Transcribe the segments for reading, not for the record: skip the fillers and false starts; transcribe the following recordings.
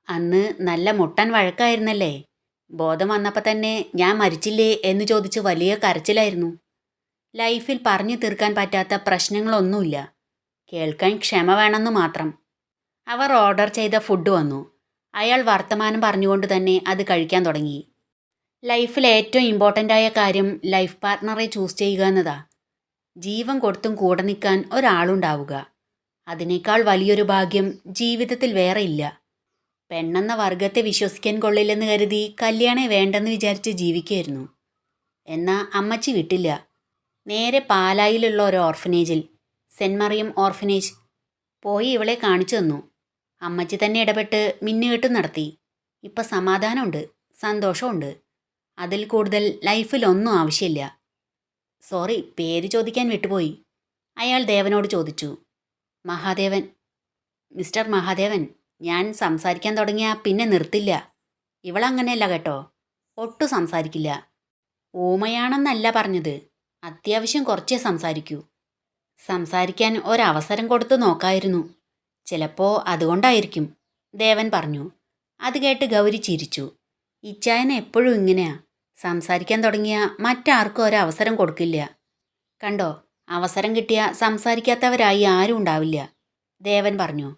അന്ന് നല്ല മുട്ടൻ വഴക്കായിരുന്നല്ലേ? ബോധം വന്നപ്പോൾ തന്നെ ഞാൻ മരിച്ചില്ലേ എന്ന് ചോദിച്ച് വലിയ കരച്ചിലായിരുന്നു. ലൈഫിൽ പറഞ്ഞു തീർക്കാൻ പറ്റാത്ത പ്രശ്നങ്ങളൊന്നുമില്ല. കേൾക്കാൻ ക്ഷമ വേണമെന്ന് മാത്രം. അവർ ഓർഡർ ചെയ്ത ഫുഡ് വന്നു. അയാൾ വർത്തമാനം പറഞ്ഞുകൊണ്ട് തന്നെ അത് കഴിക്കാൻ തുടങ്ങി. ലൈഫിൽ ഏറ്റവും ഇമ്പോർട്ടൻ്റ് ആയ കാര്യം ലൈഫ് പാർട്ട്ണറെ ചൂസ് ചെയ്യുക എന്നതാ. ജീവൻ കൊടുത്തും കൂടെ നിൽക്കാൻ ഒരാളുണ്ടാവുക. അതിനേക്കാൾ വലിയൊരു ഭാഗ്യം ജീവിതത്തിൽ വേറെ ഇല്ല. പെണ്ണെന്ന വർഗത്തെ വിശ്വസിക്കാൻ കൊള്ളില്ലെന്ന് കരുതി കല്യാണം വേണ്ടെന്ന് വിചാരിച്ച് ജീവിക്കുകയായിരുന്നു. എന്നാൽ അമ്മച്ചി വിട്ടില്ല. നേരെ പാലായിലുള്ള ഒരു ഓർഫനേജിൽ, സെൻറ് മറിയം ഓർഫനേജ്, പോയി ഇവളെ കാണിച്ചു തന്നു. അമ്മച്ചി തന്നെ ഇടപെട്ട് മിന്നുകെട്ടും നടത്തി. ഇപ്പം സമാധാനമുണ്ട്, സന്തോഷമുണ്ട്. അതിൽ കൂടുതൽ ലൈഫിലൊന്നും ആവശ്യമില്ല. സോറി, പേര് ചോദിക്കാൻ വിട്ടുപോയി. അയാൾ ദേവനോട് ചോദിച്ചു. മഹാദേവൻ. മിസ്റ്റർ മഹാദേവൻ, ഞാൻ സംസാരിക്കാൻ തുടങ്ങിയാൽ പിന്നെ നിർത്തില്ല. ഇവളങ്ങനെയല്ല കേട്ടോ, ഒട്ടും സംസാരിക്കില്ല. ഊമയാണെന്നല്ല പറഞ്ഞത്, അത്യാവശ്യം കുറച്ചേ സംസാരിക്കൂ. സംസാരിക്കാൻ ഒരവസരം കൊടുത്തു നോക്കായിരുന്നു. ചിലപ്പോൾ അതുകൊണ്ടായിരിക്കും, ദേവൻ പറഞ്ഞു. അത് കേട്ട് ഗൗരി ചിരിച്ചു. ഇച്ചായൻ എപ്പോഴും ഇങ്ങനെയാ, സംസാരിക്കാൻ തുടങ്ങിയ മറ്റാർക്കും ഒരവസരം കൊടുക്കില്ല. കണ്ടോ, അവസരം കിട്ടിയ സംസാരിക്കാത്തവരായി ആരും ഉണ്ടാവില്ല, ദേവൻ പറഞ്ഞു.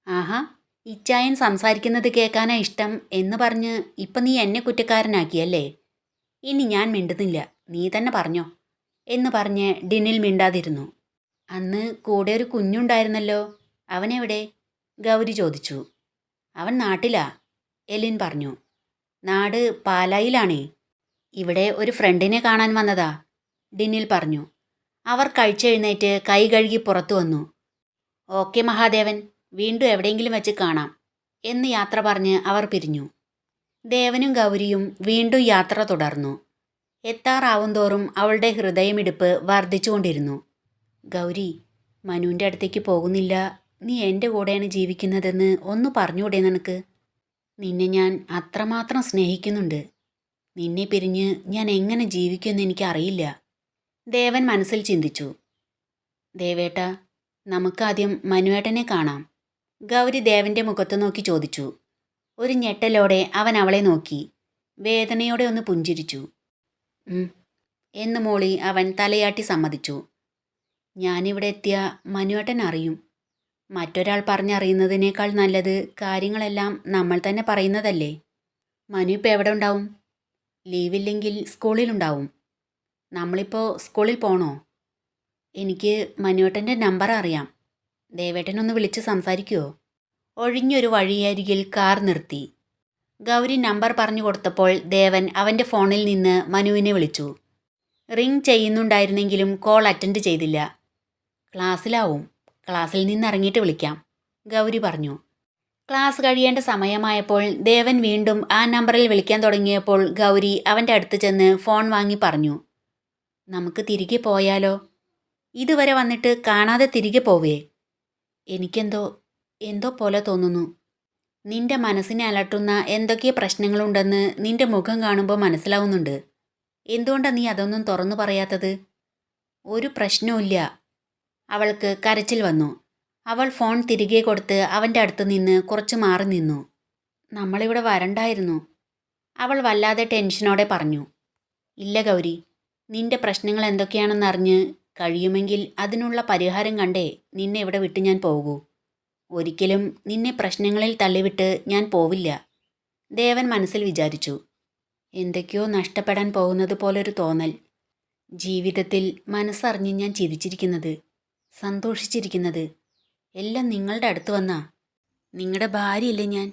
ആഹാ, ഇച്ചായൻ സംസാരിക്കുന്നത് കേൾക്കാനാ ഇഷ്ടം എന്ന് പറഞ്ഞ് ഇപ്പം നീ എന്നെ കുറ്റക്കാരനാക്കിയല്ലേ? ഇനി ഞാൻ മിണ്ടുന്നില്ല, നീ തന്നെ പറഞ്ഞോ എന്ന് പറഞ്ഞ് ഡിനിൽ മിണ്ടാതിരുന്നു. അന്ന് കൂടെ ഒരു കുഞ്ഞുണ്ടായിരുന്നല്ലോ, അവനെവിടെ? ഗൗരി ചോദിച്ചു. അവൻ നാട്ടിലാ, എലിൻ പറഞ്ഞു. നാട് പാലായിലാണേ. ഇവിടെ ഒരു ഫ്രണ്ടിനെ കാണാൻ വന്നതാ, ഡിനിൽ പറഞ്ഞു. അവർ കഴിച്ചെഴുന്നേറ്റ് കൈ കഴുകി പുറത്തു വന്നു. ഓക്കെ മഹാദേവൻ, വീണ്ടും എവിടെയെങ്കിലും വെച്ച് കാണാം എന്ന് യാത്ര പറഞ്ഞ് അവർ പിരിഞ്ഞു. ദേവനും ഗൗരിയും വീണ്ടും യാത്ര തുടർന്നു. എത്താറാവുന്തോറും അവളുടെ ഹൃദയമിടിപ്പ് വർദ്ധിച്ചുകൊണ്ടിരുന്നു. ഗൗരി, മനുവിൻ്റെ അടുത്തേക്ക് പോകുന്നില്ല, നീ എൻ്റെ കൂടെയാണ് ജീവിക്കുന്നതെന്ന് ഒന്ന് പറഞ്ഞുകൂടെ നിനക്ക്? നിന്നെ ഞാൻ അത്രമാത്രം സ്നേഹിക്കുന്നുണ്ട്. നിന്നെ പിരിഞ്ഞ് ഞാൻ എങ്ങനെ ജീവിക്കുമെന്ന് എനിക്കറിയില്ല, ദേവൻ മനസ്സിൽ ചിന്തിച്ചു. ദേവേട്ട, നമുക്കാദ്യം മനുവേട്ടനെ കാണാം, ഗൗരി ദേവൻ്റെ മുഖത്ത് നോക്കി ചോദിച്ചു. ഒരു ഞെട്ടലോടെ അവൻ അവളെ നോക്കി. വേദനയോടെ ഒന്ന് പുഞ്ചിരിച്ചു. എന്ന് മോളി അവൻ തലയാട്ടി സമ്മതിച്ചു. ഞാനിവിടെ എത്തിയ മനുവേട്ടൻ അറിയും. മറ്റൊരാൾ പറഞ്ഞറിയുന്നതിനേക്കാൾ നല്ലത് കാര്യങ്ങളെല്ലാം നമ്മൾ തന്നെ പറയുന്നതല്ലേ. മനു ഇപ്പോൾ എവിടെ ഉണ്ടാവും? ലീവില്ലെങ്കിൽ സ്കൂളിലുണ്ടാവും. നമ്മളിപ്പോൾ സ്കൂളിൽ പോണോ? എനിക്ക് മനുവേട്ടൻ്റെ നമ്പർ അറിയാം, ദേവേട്ടനൊന്ന് വിളിച്ച് സംസാരിക്കുമോ? ഒഴിഞ്ഞൊരു വഴിയരികിൽ കാർ നിർത്തി. ഗൗരി നമ്പർ പറഞ്ഞു കൊടുത്തപ്പോൾ ദേവൻ അവൻ്റെ ഫോണിൽ നിന്ന് മനുവിനെ വിളിച്ചു. റിംഗ് ചെയ്യുന്നുണ്ടായിരുന്നെങ്കിലും കോൾ അറ്റൻഡ് ചെയ്തില്ല. ക്ലാസ്സിലാവും, ക്ലാസ്സിൽ നിന്ന് ഇറങ്ങിയിട്ട് വിളിക്കാം, ഗൗരി പറഞ്ഞു. ക്ലാസ് കഴിയേണ്ട സമയമായപ്പോൾ ദേവൻ വീണ്ടും ആ നമ്പറിൽ വിളിക്കാൻ തുടങ്ങിയപ്പോൾ ഗൗരി അവൻ്റെ അടുത്ത് ചെന്ന് ഫോൺ വാങ്ങി പറഞ്ഞു. നമുക്ക് തിരികെ പോയാലോ? ഇതുവരെ വന്നിട്ട് കാണാതെ തിരികെ പോവേ? എന്തോ പോലെ തോന്നുന്നു. നിന്റെ മനസ്സിനെ അലട്ടുന്ന എന്തൊക്കെ പ്രശ്നങ്ങളുണ്ടെന്ന് നിന്റെ മുഖം കാണുമ്പോൾ മനസ്സിലാവുന്നുണ്ട്. എന്തുകൊണ്ടാണ് നീ അതൊന്നും തുറന്നു പറയാത്തത്? ഒരു പ്രശ്നവുമില്ല. അവൾക്ക് കരച്ചിൽ വന്നു. അവൾ ഫോൺ തിരികെ കൊടുത്ത് അവൻ്റെ അടുത്ത് നിന്ന് കുറച്ച് മാറി നിന്നു. നമ്മളിവിടെ വരണ്ടായിരുന്നു, അവൾ വല്ലാതെ ടെൻഷനോടെ പറഞ്ഞു. ഇല്ല ഗൗരി, നിന്റെ പ്രശ്നങ്ങൾ എന്തൊക്കെയാണെന്നറിഞ്ഞ് കഴിയുമെങ്കിൽ അതിനുള്ള പരിഹാരം കണ്ടേ നിന്നെ ഇവിടെ വിട്ട് ഞാൻ പോകൂ. ഒരിക്കലും നിന്നെ പ്രശ്നങ്ങളിൽ തള്ളിവിട്ട് ഞാൻ പോവില്ല, ദേവൻ മനസ്സിൽ വിചാരിച്ചു. എന്തൊക്കെയോ നഷ്ടപ്പെടാൻ പോകുന്നത് പോലൊരു തോന്നൽ. ജീവിതത്തിൽ മനസ്സറിഞ്ഞ് ഞാൻ ചിരിച്ചിരിക്കുന്നത്, സന്തോഷിച്ചിരിക്കുന്നത് എല്ലാം നിങ്ങളുടെ അടുത്ത് വന്നാ. നിങ്ങളുടെ ഭാര്യയില്ലേ ഞാൻ,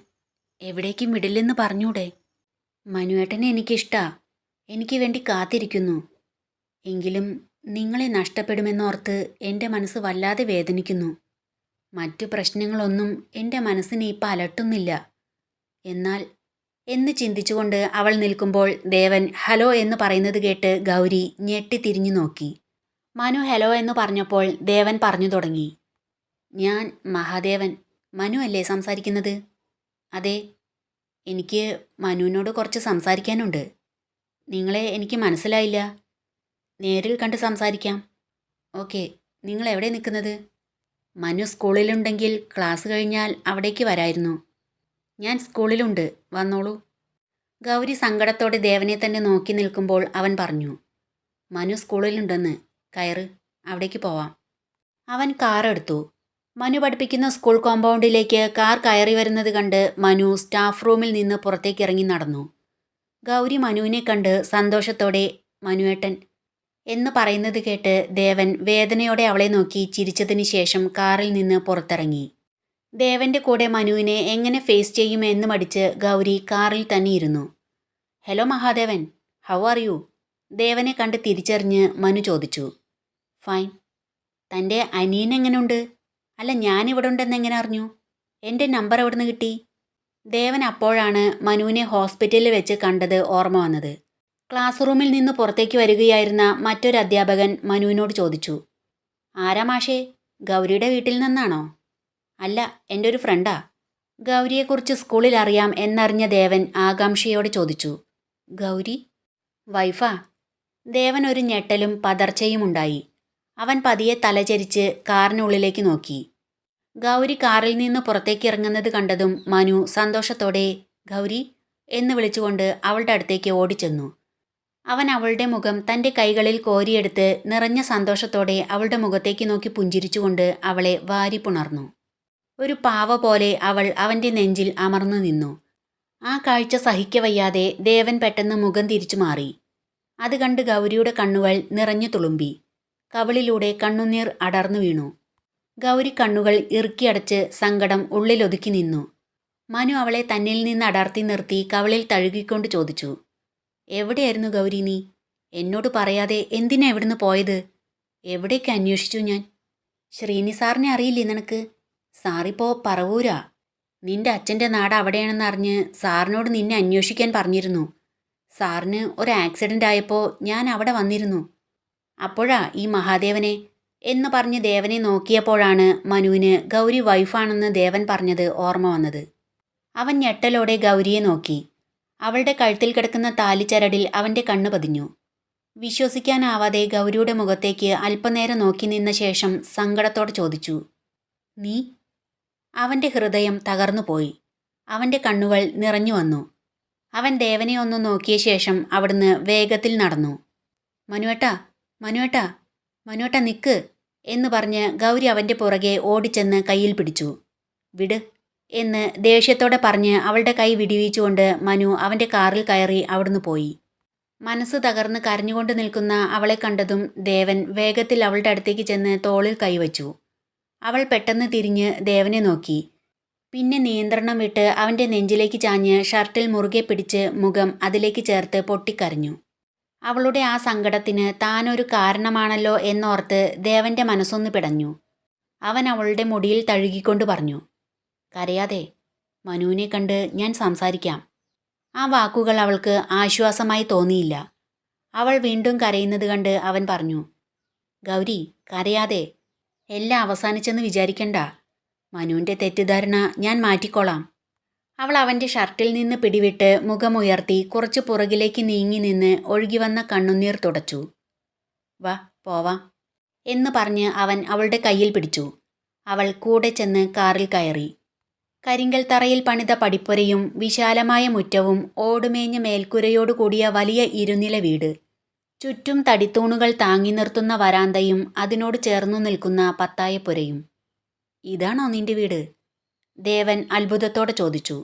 എവിടേക്കും വിടില്ലെന്ന് പറഞ്ഞൂടെ? മനുവേട്ടനെ എനിക്കിഷ്ടാ, എനിക്ക് വേണ്ടി കാത്തിരിക്കുന്നു. എങ്കിലും നിങ്ങളെ നഷ്ടപ്പെടുമെന്നോർത്ത് എൻ്റെ മനസ്സ് വല്ലാതെ വേദനിക്കുന്നു. മറ്റു പ്രശ്നങ്ങളൊന്നും എൻ്റെ മനസ്സിനെ ഇപ്പം അലട്ടുന്നില്ല. എന്നാൽ എന്ന് ചിന്തിച്ചുകൊണ്ട് അവൾ നിൽക്കുമ്പോൾ ദേവൻ ഹലോ എന്ന് പറയുന്നത് കേട്ട് ഗൗരി ഞെട്ടിത്തിരിഞ്ഞു നോക്കി. മനു ഹലോ എന്ന് പറഞ്ഞപ്പോൾ ദേവൻ പറഞ്ഞു തുടങ്ങി. ഞാൻ മഹാദേവൻ, മനു അല്ലേ സംസാരിക്കുന്നത്? അതെ, എനിക്ക് മനുവിനോട് കുറച്ച് സംസാരിക്കാനുണ്ട്. നിങ്ങളെ എനിക്ക് മനസ്സിലായില്ല. നേരിൽ കണ്ട് സംസാരിക്കാം. ഓക്കെ, നിങ്ങൾ എവിടെ നിൽക്കുന്നത്? മനു സ്കൂളിലുണ്ടെങ്കിൽ ക്ലാസ് കഴിഞ്ഞാൽ അവിടേക്ക് വരായിരുന്നു. ഞാൻ സ്കൂളിലുണ്ട്, വന്നോളൂ. ഗൗരി സങ്കടത്തോടെ ദേവനെ തന്നെ നോക്കി നിൽക്കുമ്പോൾ അവൻ പറഞ്ഞു. മനു സ്കൂളിലുണ്ടെന്ന്, കയറ്, അവിടേക്ക് പോവാം. അവൻ കാർ എടുത്തു. മനു പഠിപ്പിക്കുന്ന സ്കൂൾ കോമ്പൗണ്ടിലേക്ക് കാർ കയറി വരുന്നത് കണ്ട് മനു സ്റ്റാഫ് റൂമിൽ നിന്ന് പുറത്തേക്ക് ഇറങ്ങി നടന്നു. ഗൗരി മനുവിനെ കണ്ട് സന്തോഷത്തോടെ മനുവേട്ടൻ എന്ന് പറയുന്നത് കേട്ട് ദേവൻ വേദനയോടെ അവളെ നോക്കി ചിരിച്ചതിന് ശേഷം കാറിൽ നിന്ന് പുറത്തിറങ്ങി. ദേവന്റെ കൂടെ മനുവിനെ എങ്ങനെ ഫേസ് ചെയ്യുമെന്ന് മടിച്ച് ഗൗരി കാറിൽ തന്നെ ഇരുന്നു. Hello Mahadevan, how are you? ദേവനെ കണ്ട് തിരിച്ചറിഞ്ഞ് മനു ചോദിച്ചു. ഫൈൻ. തൻ്റെ അനിയൻ എങ്ങനെയുണ്ട്? അല്ല, ഞാനിവിടെ ഉണ്ടെന്ന് എങ്ങനെ അറിഞ്ഞു? എൻ്റെ നമ്പർ എവിടുന്ന് കിട്ടി? ദേവൻ അപ്പോഴാണ് മനുവിനെ ഹോസ്പിറ്റലിൽ വെച്ച് കണ്ടത് ഓർമ്മ വന്നത്. ക്ലാസ് റൂമിൽ നിന്ന് പുറത്തേക്ക് വരികയായിരുന്ന മറ്റൊരു അധ്യാപകൻ മനുവിനോട് ചോദിച്ചു. ആരാ മാഷേ, ഗൗരിയുടെ വീട്ടിൽ നിന്നാണോ? അല്ല, എൻ്റെ ഒരു ഫ്രണ്ടാ. ഗൗരിയെക്കുറിച്ച് സ്കൂളിൽ അറിയാം എന്നറിഞ്ഞ ദേവൻ ആകാംക്ഷയോടെ ചോദിച്ചു. ഗൗരി വൈഫാ? ദേവൻ ഒരു ഞെട്ടലും പതർച്ചയും ഉണ്ടായി. അവൻ പതിയെ തലചരിച്ച് കാറിനുള്ളിലേക്ക് നോക്കി. ഗൗരി കാറിൽ നിന്ന് പുറത്തേക്ക് ഇറങ്ങുന്നത് കണ്ടതും മനു സന്തോഷത്തോടെ ഗൗരി എന്ന് വിളിച്ചുകൊണ്ട് അവളുടെ അടുത്തേക്ക് ഓടിച്ചെന്നു. അവൻ അവളുടെ മുഖം തൻ്റെ കൈകളിൽ കോരിയെടുത്ത് നിറഞ്ഞ സന്തോഷത്തോടെ അവളുടെ മുഖത്തേക്ക് നോക്കി പുഞ്ചിരിച്ചുകൊണ്ട് അവളെ വാരിപ്പുണർന്നു. ഒരു പാവ പോലെ അവൾ അവൻ്റെ നെഞ്ചിൽ അമർന്നു നിന്നു. ആ കാഴ്ച സഹിക്കവയ്യാതെ ദേവൻ പെട്ടെന്ന് മുഖം തിരിച്ചു മാറി. അത് കണ്ട് ഗൗരിയുടെ കണ്ണുകൾ നിറഞ്ഞു തുളുമ്പി. കവിളിലൂടെ കണ്ണുനീർ അടർന്നു വീണു. ഗൗരി കണ്ണുകൾ ഇറുക്കിയടച്ച് സങ്കടം ഉള്ളിലൊതുക്കി നിന്നു. മനു അവളെ തന്നിൽ നിന്ന് അടർത്തി നിർത്തി കവിളിൽ തഴുകിക്കൊണ്ട് ചോദിച്ചു. എവിടെയായിരുന്നു ഗൗരി നീ? എന്നോട് പറയാതെ എന്തിനാ എവിടുന്ന് പോയത്? എവിടേക്ക് അന്വേഷിച്ചു ഞാൻ? ശ്രീനി സാറിനെ അറിയില്ലേ നിനക്ക്? സാറിപ്പോ പറവൂരാ. നിന്റെ അച്ഛൻ്റെ നാട് അവിടെയാണെന്ന് അറിഞ്ഞ് സാറിനോട് നിന്നെ അന്വേഷിക്കാൻ പറഞ്ഞിരുന്നു. സാറിന് ഒരു ആക്സിഡൻ്റ് ആയപ്പോൾ ഞാൻ അവിടെ വന്നിരുന്നു. അപ്പോഴാ ഈ മഹാദേവനെ എന്ന് പറഞ്ഞ് ദേവനെ നോക്കിയപ്പോഴാണ് മനുവിന് ഗൗരി വൈഫാണെന്ന് ദേവൻ പറഞ്ഞത് ഓർമ്മ വന്നത്. അവൻ ഞെട്ടലോടെ ഗൗരിയെ നോക്കി. അവളുടെ കഴുത്തിൽ കിടക്കുന്ന താലിച്ചരടിൽ അവൻ്റെ കണ്ണ് പതിഞ്ഞു. വിശ്വസിക്കാനാവാതെ ഗൗരിയുടെ മുഖത്തേക്ക് അല്പനേരം നോക്കി നിന്ന ശേഷം സങ്കടത്തോടെ ചോദിച്ചു. നീ? അവൻ്റെ ഹൃദയം തകർന്നുപോയി. അവൻ്റെ കണ്ണുകൾ നിറഞ്ഞു വന്നു. അവൻ ദേവനെ ഒന്ന് നോക്കിയ ശേഷം അവിടുന്ന് വേഗത്തിൽ നടന്നു. മനുവേട്ടാ, മനുവേട്ടാ, മനുവേട്ടാ നിക്ക് എന്ന് പറഞ്ഞ് ഗൗരി അവൻ്റെ പുറകെ ഓടിച്ചെന്ന് കയ്യിൽ പിടിച്ചു. വിട് എന്ന് ദേഷ്യത്തോടെ പറഞ്ഞ് അവളുടെ കൈ വിടിവിച്ചുകൊണ്ട് മനു അവൻ്റെ കാറിൽ കയറി അവിടുന്ന് പോയി. മനസ്സ് തകർന്ന് കരഞ്ഞുകൊണ്ട് നിൽക്കുന്ന അവളെ കണ്ടതും ദേവൻ വേഗത്തിൽ അവളുടെ അടുത്തേക്ക് ചെന്ന് തോളിൽ കൈവച്ചു. അവൾ പെട്ടെന്ന് തിരിഞ്ഞ് ദേവനെ നോക്കി. പിന്നെ നിയന്ത്രണം വിട്ട് അവൻ്റെ നെഞ്ചിലേക്ക് ചാഞ്ഞ് ഷർട്ടിൽ മുറുകെ പിടിച്ച് മുഖം അതിലേക്ക് ചേർത്ത് പൊട്ടിക്കരഞ്ഞു. അവളുടെ ആ സങ്കടത്തിന് താനൊരു കാരണമാണല്ലോ എന്നോർത്ത് ദേവൻ്റെ മനസ്സൊന്ന് പിടഞ്ഞു. അവൻ അവളുടെ മുടിയിൽ തഴുകിക്കൊണ്ട് പറഞ്ഞു. കരയാതെ, മനുവിനെ കണ്ട് ഞാൻ സംസാരിക്കാം. ആ വാക്കുകൾ അവൾക്ക് ആശ്വാസമായി തോന്നിയില്ല. അവൾ വീണ്ടും കരയുന്നത് കണ്ട് അവൻ പറഞ്ഞു. ഗൗരി, കരയാതെ, എല്ലാം അവസാനിച്ചെന്ന് വിചാരിക്കണ്ട. മനുവിൻ്റെ തെറ്റിദ്ധാരണ ഞാൻ മാറ്റിക്കോളാം. അവൾ അവൻ്റെ ഷർട്ടിൽ നിന്ന് പിടിവിട്ട് മുഖമുയർത്തി കുറച്ച് പുറകിലേക്ക് നീങ്ങി നിന്ന് ഒഴുകിവന്ന കണ്ണുനീർ തുടച്ചു. വാ പോവാം എന്ന് പറഞ്ഞ് അവൻ അവളുടെ കയ്യിൽ പിടിച്ചു. അവൾ കൂടെ ചെന്ന് കാറിൽ കയറി. കരിങ്കൽ തറയിൽ പണിത പടിപ്പുരയും വിശാലമായ മുറ്റവും ഓടുമേഞ്ഞ മേൽക്കുരയോടു കൂടിയ വലിയ ഇരുനില വീട്, ചുറ്റും തടിത്തൂണുകൾ താങ്ങി നിർത്തുന്ന വരാന്തയും അതിനോട് ചേർന്നു നിൽക്കുന്ന പത്തായപ്പുരയും. ഇതാണോ നിന്റെ വീട്? ദേവൻ അത്ഭുതത്തോടെ ചോദിച്ചു.